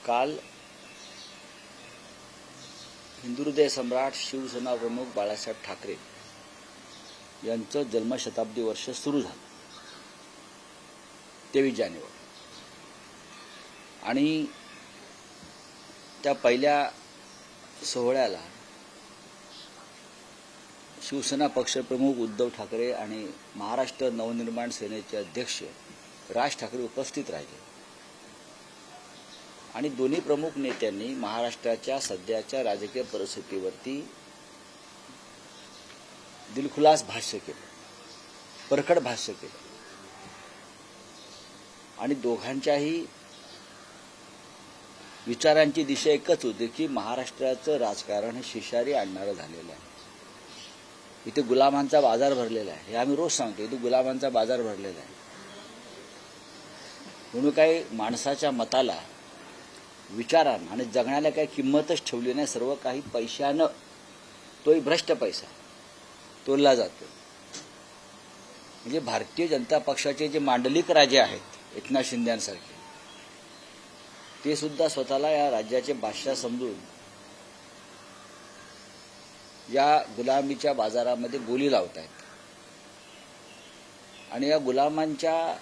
काल हिंदुहृदय सम्राट शिवसेना प्रमुख बाळासाहेब ठाकरे यांचं जन्मशताब्दी वर्ष सुरू झालं 23 जानेवारी आणि त्या पहिल्या सोहळ्याला शिवसेना पक्षप्रमुख उद्धव ठाकरे आणि महाराष्ट्र नवनिर्माण सेनेचे अध्यक्ष राज ठाकरे उपस्थित राहिले आणि दोन्ही प्रमुख नेत्यांनी महाराष्ट्राच्या सध्याच्या राजकीय परिस्थितीवरती दिलखुलास भाष्य केलं, परखड भाष्य केलं आणि दोघांच्याही विचारांची दिशा एकच होती की महाराष्ट्राचं राजकारण हे शिशारी आणणारं झालेलं आहे. इथे गुलामांचा बाजार भरलेला आहे, हे आम्ही रोज सांगतो. इथे गुलामांचा बाजार भरलेला आहे म्हणून काही माणसाच्या मताला, विचारांना आणि जगण्याला काही किंमतच ठेवली नाही. सर्व काही पैशानं, तोही भ्रष्ट पैसा तोलला जातो. म्हणजे भारतीय जनता पक्षाचे जे मांडलिक राजे आहेत एकनाथ शिंदेसारखे, ते सुद्धा स्वतःला या राज्याचे बादशाह समजून या गुलामीच्या बाजारामध्ये बोली लावत आहेत आणि या गुलामांच्या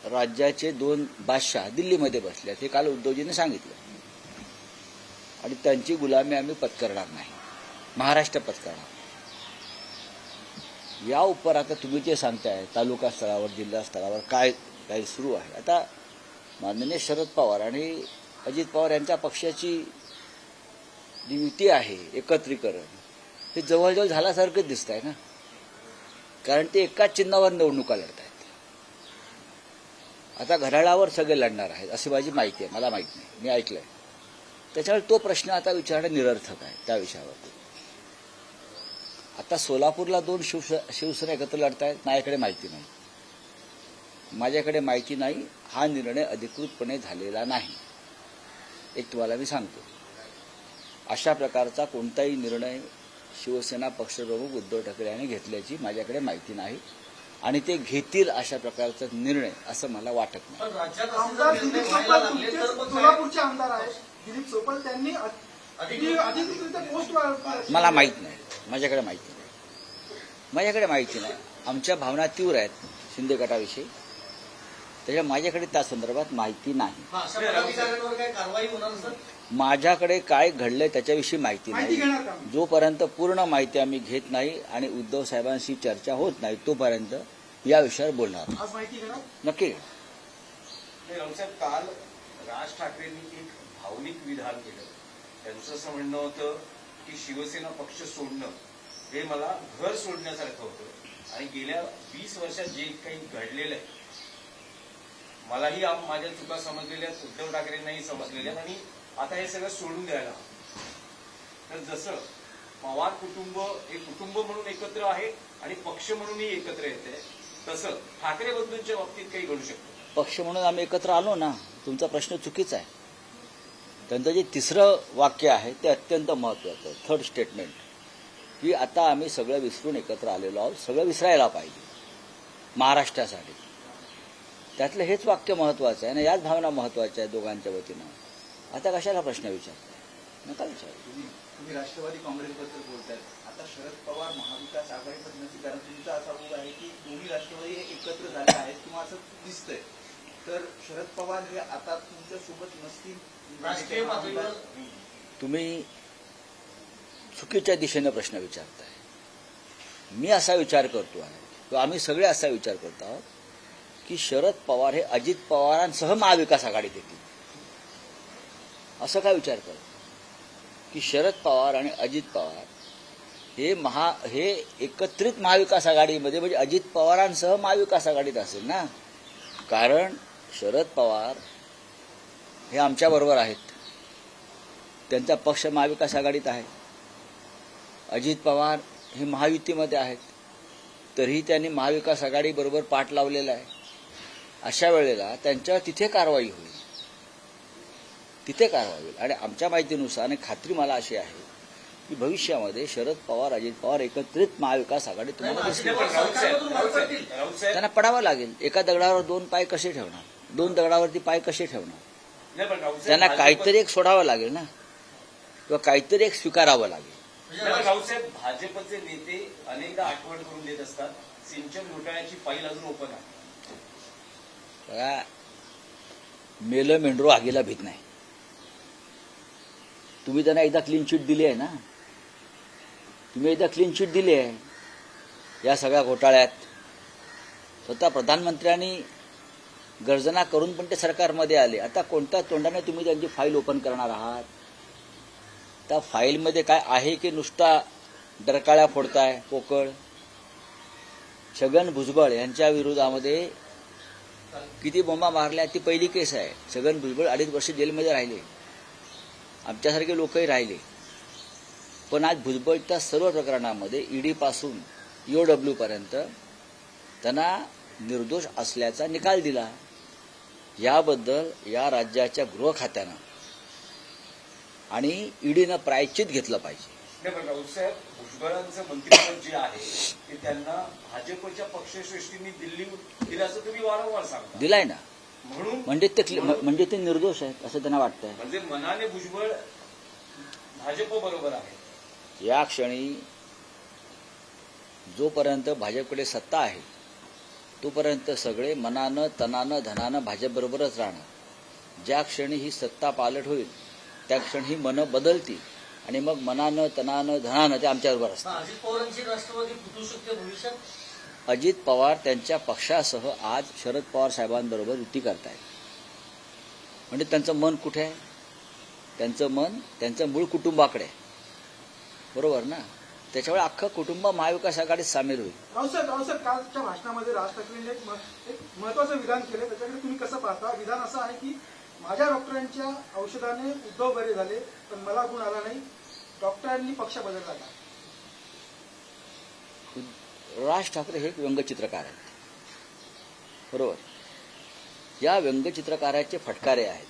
राज्याचे 2 बादशाह दिल्लीमध्ये बसले आहेत. हे काल उद्धवजींनी सांगितलं आणि त्यांची गुलामी आम्ही पत्करणार नाही, महाराष्ट्र पत्करणार. या उपर आता तुम्ही जे सांगताय तालुका स्तरावर, जिल्हा स्तरावर काय काही सुरू आहे. आता माननीय शरद पवार आणि अजित पवार यांच्या पक्षाची जी युती आहे, एकत्रीकरण, हे जवळजवळ झाल्यासारखंच दिसत आहे ना. कारण ते एकाच चिन्हावर निवडणुका लढत आहेत. आता घड्याळावर सगळे लढणार आहेत अशी माझी माहिती आहे, मला माहित नाही, मी ऐकलंय. त्याच्यामुळे तो प्रश्न आता विचारणं निरर्थक आहे त्या विषयावरती. आता सोलापूरला 2 शिवसेना एकत्र लढतायत, माझ्याकडे माहिती नाही. माझ्याकडे माहिती नाही. हा निर्णय अधिकृतपणे झालेला नाही. एक तुम्हाला मी सांगतो, अशा प्रकारचा कोणताही निर्णय शिवसेना पक्षप्रमुख उद्धव ठाकरे यांनी घेतल्याची माझ्याकडे माहिती नाही आणि ते घेतील अशा प्रकारचा निर्णय असं मला वाटत नाही. आमदार दिलीप सोपल सोलापूरचे आमदार आहेत, दिलीप सोपल त्यांनी अधिकृतरित्या पोस्ट मला माहित नाही, माझ्याकडे माहिती नाही, माझ्याकडे माहिती नाही. आमच्या भावना तीव्र आहेत शिंदे गटाविषयी, त्याच्या माझ्याकडे त्या संदर्भात माहिती नाही. माझ्याकडे काय घडलंय त्याच्याविषयी माहिती नाही. जोपर्यंत पूर्ण माहिती आम्ही घेत नाही आणि उद्धव साहेबांशी चर्चा होत नाही तोपर्यंत या विषयावर बोलणार नक्की. काल राज ठाकरेंनी एक भावनिक विधान केलं. त्यांचं असं म्हणणं होतं की शिवसेना पक्ष सोडणं हे मला घर सोडण्यासारखं होतं आणि गेल्या 20 वर्षात जे काही घडलेलं आहे, मलाही माझ्या चुका समजलेल्या, उद्धव ठाकरेंनाही समजलेल्या, आणि आता हे सगळं सोडून द्यायला. तर जसं पवार कुटुंब एक कुटुंब म्हणून एकत्र आहे आणि पक्ष म्हणूनही एकत्र येते, तसं ठाकरे बंधूंच्या बाबतीत काही घडू शकतं. पक्ष म्हणून आम्ही एकत्र आलो ना, तुमचा प्रश्न चुकीचा आहे. त्यांचं जे 3रं वाक्य आहे ते अत्यंत महत्वाचं आहे, 3rd स्टेटमेंट, की आता आम्ही सगळं विसरून एकत्र आलेलो आहोत. सगळं विसरायला पाहिजे महाराष्ट्रासाठी. त्यातलं हेच वाक्य महत्वाचं आहे आणि याच भावना महत्वाच्या आहेत दोघांच्या वतीनं. आता कशाला प्रश्न विचारताय? नका विचारू. तुम्ही राष्ट्रवादी काँग्रेसबद्दल बोलताय. आता शरद पवार महाविकास आघाडीमध्ये नसतील, कारण तुमचा असा भाग आहे की दोन्ही राष्ट्रवादी एकत्र झाले आहेत किंवा असं दिसतंय. तर शरद पवार हे आता तुमच्या सोबत नसतील. राष्ट्रीय पातळीवर तुम्ही चुकीच्या दिशेनं प्रश्न विचारताय. मी असा विचार करतो आहे किंवा आम्ही सगळे असा विचार करतो आहोत की शरद पवार हे अजित पवारांसह महाविकास आघाडीत येतील. असं काय विचार करतो की शरद पवार आणि अजित पवार हे एकत्रित महाविकास आघाडीमध्ये, म्हणजे अजित पवारांसह महाविकास आघाडीत असेल ना. कारण शरद पवार हे आमच्याबरोबर आहेत, त्यांचा पक्ष महाविकास आघाडीत आहे. अजित पवार हे महायुतीमध्ये आहेत, तरीही त्यांनी महाविकास आघाडीबरोबर पाठ लावलेला आहे. अशा वेळेला त्यांच्यावर तिथे कारवाई होईल, तिथे कारवाई होईल. आणि आमच्या माहितीनुसार आणि खात्री मला अशी आहे की भविष्यामध्ये शरद पवार, अजित पवार एकत्रित महाविकास आघाडी तुम्हाला दिसतील. त्यांना पडावं लागेल. एका दगडावर 2 पाय कसे ठेवणार? 2 दगडावरती पाय कसे ठेवणार? नाही, पण राऊत साहेब, त्यांना भाजप- काहीतरी एक सोडावं लागेल ना, किंवा काहीतरी एक स्वीकारावं लागेल. नाही, पण राऊत साहेब, भाजपचे नेते अनेकदा आठवण करून देत असतात, सिंचन घोटाळ्याची फाईल अजून ओपन आहे. बघा, मेलं मेंढरू आगीला भीत नाही. तुम्ही त्यांना एकदा क्लीन चिट दिली आहे ना, तुम्ही एकदा क्लीन चिट दिली आहे या सगळ्या घोटाळ्यात. स्वतः प्रधानमंत्र्यांनी गर्जना करून पण ते सरकारमध्ये आले. आता कोणत्या तोंडाने तुम्ही त्यांची फाईल ओपन करणार आहात? त्या फाईलमध्ये काय आहे की नुसता डरकाळ्या फोडताय पोकळ? छगन भुजबळ यांच्या विरोधामध्ये किती बोंबा मारल्या, ती पहिली केस आहे. छगन भुजबळ 2.5 वर्ष जेलमध्ये राहिले, आमच्यासारखे लोकही राहिले. पण आज भुजबळच्या सर्व प्रकरणामध्ये ईडीपासून EOW पर्यंत त्यांना निर्दोष असल्याचा निकाल दिला. याबद्दल या राज्याच्या गृह खात्यानं आणि ईडीनं प्रायश्चित घेतलं पाहिजे. नाही, पण राऊत साहेब, भुजबळांचं मंत्रिपद जे आहे ते त्यांना भाजपच्या पक्षश्रेष्ठींनी दिल्ली दिल्याचं तुम्ही वारंवार सांगता. दिलाय ना, म्हणून म्हणजे ते निर्दोष आहेत असं त्यांना वाटतंय. म्हणजे मनाने भुजबळ भाजप बरोबर आहे. या क्षणी जोपर्यंत भाजपकडे सत्ता आहे तोपर्यंत सगळे मनानं तनानं धनानं भाजपबरोबरच राहणार. ज्या क्षणी ही सत्ता पालट होईल त्या क्षणी ही मनं बदलतील आणि मग मनानं तनानं धनानं ते आमच्याबरोबर असतात. अजित पवारांची राष्ट्रवादी फुटू शकते भविष्यात. अजित पवार त्यांच्या पक्षासह आज शरद पवार साहेबांबरोबर युती करतायत. म्हणजे त्यांचं मन कुठे आहे? त्यांचं मन त्यांचं मूळ कुटुंबाकडे आहे, बरोबर ना? त्याच्यामुळे अख्खं कुटुंब महाविकास आघाडीत सामील होईल. रावसाहेब कालच्या भाषणामध्ये राज ठाकरेंनी एक महत्वाचं विधान केलं, त्याच्याकडे तुम्ही कसं पाहता? विधान असं आहे की माझ्या डॉक्टरांच्या औषधाने उद्धव बरे झाले पण मला गुण आला नाही, डॉक्टरांनी पक्ष बदलला का? राज ठाकरे हे एक व्यंगचित्रकार आहेत, बरोबर? या व्यंगचित्रकाराचे फटकारे आहेत.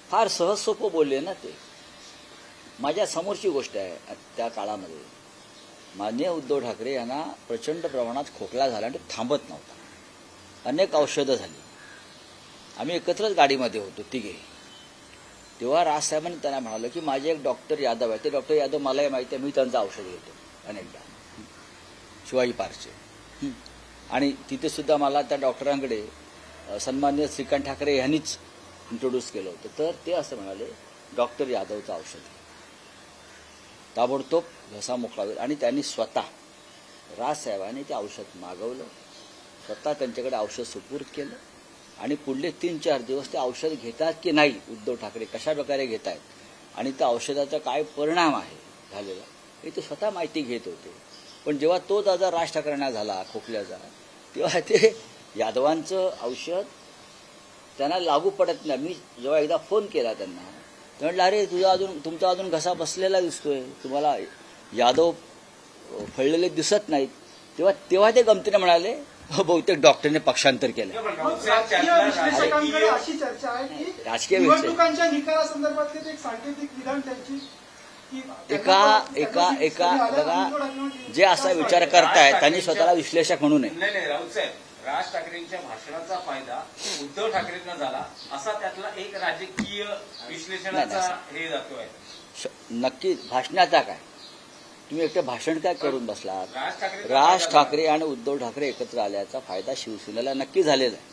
फार सहज सोपं बोलले ना ते. माझ्या समोरची गोष्ट आहे. त्या काळामध्ये माननीय उद्धव ठाकरे यांना प्रचंड प्रमाणात खोकला झाला आणि तो थांबत नव्हता. अनेक औषधं झाली. आम्ही एकत्रच गाडीमध्ये होतो तिघे. तेव्हा राजसाहेबांनी त्यांना म्हणालं की माझे एक डॉक्टर यादव आहे, ते डॉक्टर यादव मलाही माहिती आहे, मी त्यांचं औषध घेतो अनेकदा शिवाजी पार्कचे. आणि तिथे सुद्धा मला त्या डॉक्टरांकडे सन्माननीय श्रीकांत ठाकरे यांनीच इंट्रोड्यूस केलं होतं. तर ते असं म्हणाले डॉक्टर यादवचं औषध आहे, ताबडतोब घसा मोकळा होईल. आणि त्यांनी स्वतः राजसाहेबांनी ते औषध मागवलं, स्वतः त्यांच्याकडे औषध सुपूर्द केलं आणि पुढले 3-4 दिवस ते औषध घेतात की नाही, उद्धव ठाकरे कशा प्रकारे घेत आहेत आणि त्या औषधाचा काय परिणाम आहे झालेला हे ते स्वतः माहिती घेत होते. पण जेव्हा तो दादा राज ठाकरेंना झाला खोकल्याचा, तेव्हा ते यादवांचं औषध त्यांना लागू पडत नाही. मी जेव्हा एकदा फोन केला त्यांना, ते म्हटलं अरे तुमचा अजून घसा बसलेला दिसतोय, तुम्हाला यादव फळलेले दिसत नाहीत. तेव्हा ते गमतीने म्हणाले बहुतेक डॉक्टरने पक्षांतर केलं. राजकीय विश्लेषकांकडे अशी चर्चा आहे की राजकीय निवडणुकांच्या निकालासंदर्भातले एक सांकेतिक विधान त्यांची की बघा, जे असा विचार करतायत त्यांनी स्वतःला विश्लेषक म्हणू नये. नाही राऊत साहेब, राज ठाकरेंच्या भाषणाचा फायदा उद्धव ठाकरेंना झाला असा त्यातला एक राजकीय विश्लेषणाचा हे जातोय. नक्की भाषणाचा काय, तुम्ही एकटं भाषण काय करून बसलात? राज ठाकरे आणि उद्धव ठाकरे एकत्र आल्याचा फायदा शिवसेनेला नक्की झालेला आहे.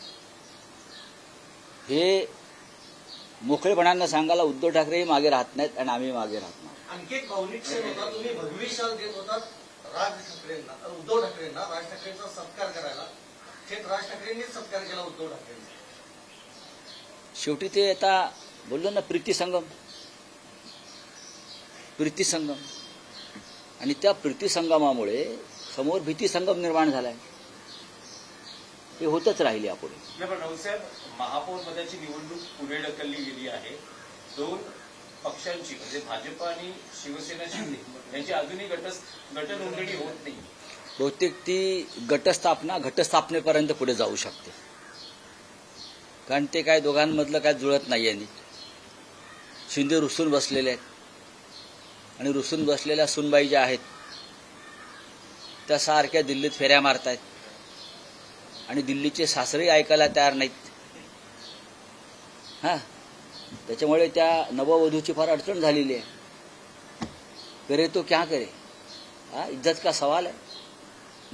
हे मोकळेपणानं सांगायला उद्धव ठाकरेही मागे राहत नाहीत आणि आम्ही मागे राहत नाही. आणखी एक भावनिक क्षण होता, तुम्ही भगविशाल देत होता राज ठाकरेंना, उद्धव ठाकरेंना राज ठाकरेंचा सत्कार करायला. थेट राज ठाकरेंनीच सत्कार केला उद्धव ठाकरेंचा. शेवटी ते आता बोललो ना, प्रीतिसंगम आणि त्या प्रीतिसंगमामुळे समोर भीतिसंगम निर्माण झालाय. हे होतच राहिले यापुढे. नाही, पण राऊतसाहेब, महापौर पदाची निवडणूक पुढे ढकलली गेली आहे. 2 पक्षांची म्हणजे भाजप आणि शिवसेना शिंदे यांची अजूनही गटनोंदणी होत नाही. बहुतेक ती घटस्थापनेपर्यंत पुढे जाऊ शकते, कारण ते काय दोघांमधलं काय जुळत नाही आहे. शिंदे रुसून बसलेले आहेत आणि रुसून बसलेल्या सुनबाई ज्या आहेत त्या सारख्या दिल्लीत फेऱ्या मारतायत आणि दिल्लीचे सासरेही ऐकायला तयार नाहीत. त्याच्यामुळे त्या नववधूची फार अडचण झालेली आहे. करे तो क्या करे, हा इज्जत का सवाल आहे.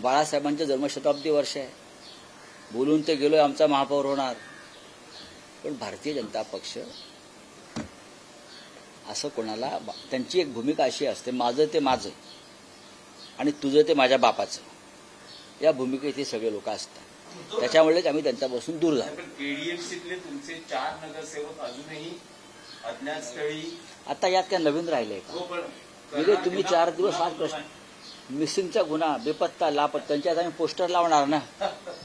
बाळासाहेबांचं जन्मशताब्दी वर्ष आहे. बोलून ते गेलोय आमचा महापौर होणार. पण भारतीय जनता पक्ष असं कोणाला, त्यांची एक भूमिका अशी असते, माझं ते माझं आणि तुझं ते माझ्या बापाचं, या भूमिकेत हे सगळे लोक असतात. त्याच्यामुळेच आम्ही त्यांच्यापासून दूर झालो. पण केडीएमसीतले तुमचे 4 नगरसेवक अजूनही अज्ञात स्थळी. आता यात काय नवीन राहिलंय का? हो, पण म्हणजे तुम्ही 4 दिवस हाच प्रश्न, मिसिंगचा गुन्हा, बेपत्ता, लापत्ता, त्यांच्यात आम्ही पोस्टर लावणार ना.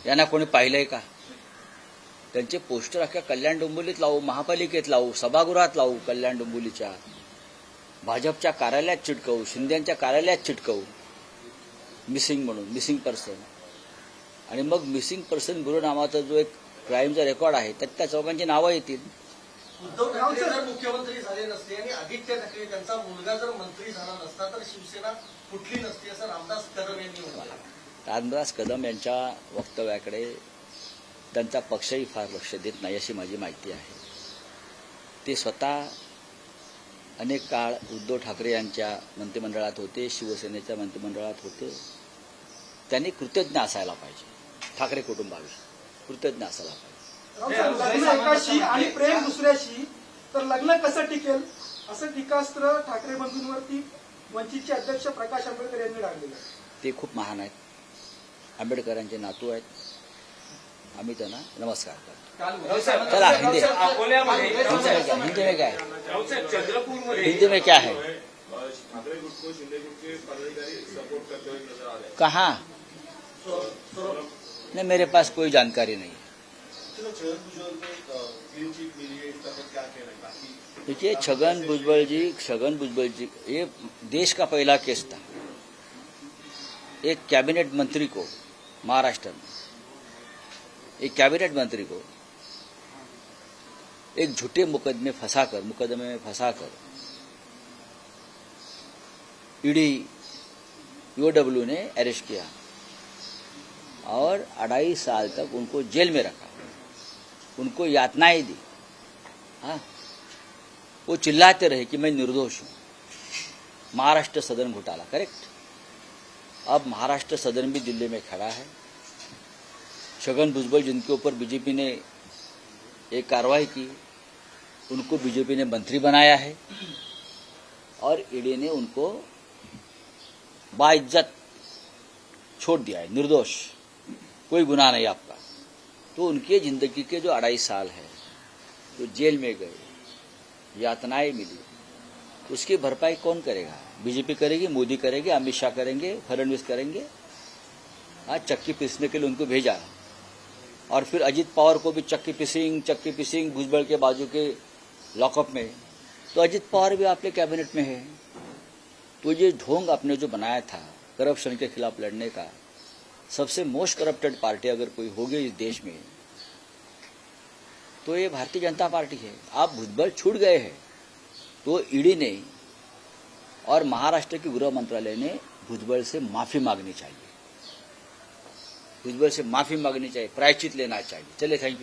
यांना कोणी पाहिलंय का? त्यांचे पोस्टर अख्ख्या कल्याण डोंबिवलीत लावू, महापालिकेत लावू, सभागृहात लावू, कल्याण डोंबिवलीच्या भाजपच्या कार्यालयात चिटकवू, शिंदेच्या कार्यालयात चिटकवू, मिसिंग म्हणून, मिसिंग पर्सन. आणि मग मिसिंग पर्सन ब्युरो नावाचा जो एक क्राईमचा रेकॉर्ड आहे त्यात त्या चौघांची नावं येतील. उद्धव ठाकरे जर मुख्यमंत्री झाले नसते आणि आदित्य ठाकरे त्यांचा मुलगा जर मंत्री झाला नसता तर शिवसेना फुटली नसती असं रामदास कदम यांनी म्हटलं. रामदास कदम यांच्या वक्तव्याकडे त्यांचा पक्षही फार लक्ष देत नाही अशी माझी माहिती आहे. ते स्वतः अनेक काळ उद्धव ठाकरे यांच्या मंत्रिमंडळात होते, शिवसेनेच्या मंत्रिमंडळात होते. त्यांनी कृतज्ञ असायला पाहिजे. ठाकरे कुटुंबाविषयी कृतज्ञ असायला पाहिजे. लग्न एकाशी आणि प्रेम दुसऱ्याशी, तर लग्न कसं टिकेल असं टीकास्त्र ठाकरे बंधूंवरती वंचितचे अध्यक्ष प्रकाश आंबेडकर यांनी डागलेलं आहे. ते खूप महान आहेत, आंबेडकरांचे नातू आहेत. आम्ही त्यांना नमस्कार करतो. चला हिंदी अकोल्यामध्ये हिंदी में क्या है, राऊसाहेब, चंद्रपूरमध्ये हिंदी में क्या है, ठाकरे गुट को शिंदे गुट के पदाधिकारी सपोर्ट करते हुए नजर आ रहे हैं. कहाँ? नहीं, मेरे पास कोई जानकारी नहीं है. छगन भुजबल को क्लीन चिट मिली है, इसका क्या कहना है? बाकी देखिए छगन भुजबल जी ये देश का पहला केस था. एक कैबिनेट मंत्री को महाराष्ट्र में, एक कैबिनेट मंत्री को एक झूठे मुकदमे में फंसाकर ईडी ईओडब्ल्यू ने अरेस्ट किया और 2.5 साल तक उनको जेल में रखा, उनको यातनाएं दी. हाँ, वो चिल्लाते रहे कि मैं निर्दोष हूं. महाराष्ट्र सदन घोटाला, करेक्ट. अब महाराष्ट्र सदन भी दिल्ली में खड़ा है. छगन भुजबल जिनके ऊपर बीजेपी ने एक कार्रवाई की, उनको बीजेपी ने मंत्री बनाया है और ईडी ने उनको बाइज्जत छोड़ दिया है, निर्दोष, कोई गुनाह नहीं आपका. तो उनके जिंदगी के जो 2.5 साल है, जो जेल में गए, यातनाएं मिली, उसकी भरपाई कौन करेगा? बीजेपी करेगी, मोदी करेंगे, अमित शाह करेंगे, फडणवीस करेंगे. आज चक्की पीसने के लिए उनको भेजा और फिर अजीत पवार को भी चक्की पिसिंग भुजबल के बाजू के लॉकअप में. तो अजीत पवार भी आपके कैबिनेट में है. तो ये ढोंग आपने जो बनाया था करप्शन के खिलाफ लड़ने का, सबसे मोस्ट करप्टेड पार्टी अगर कोई होगी इस देश में तो ये भारतीय जनता पार्टी है. आप भुजबल छूट गए हैं तो ईडी ने और महाराष्ट्र के गृह मंत्रालय ने भुजबल से माफी मांगनी चाहिए, भुजबल से माफी मांगनी चाहिए, प्रायश्चित लेना चाहिए. चलिए, थैंक यू.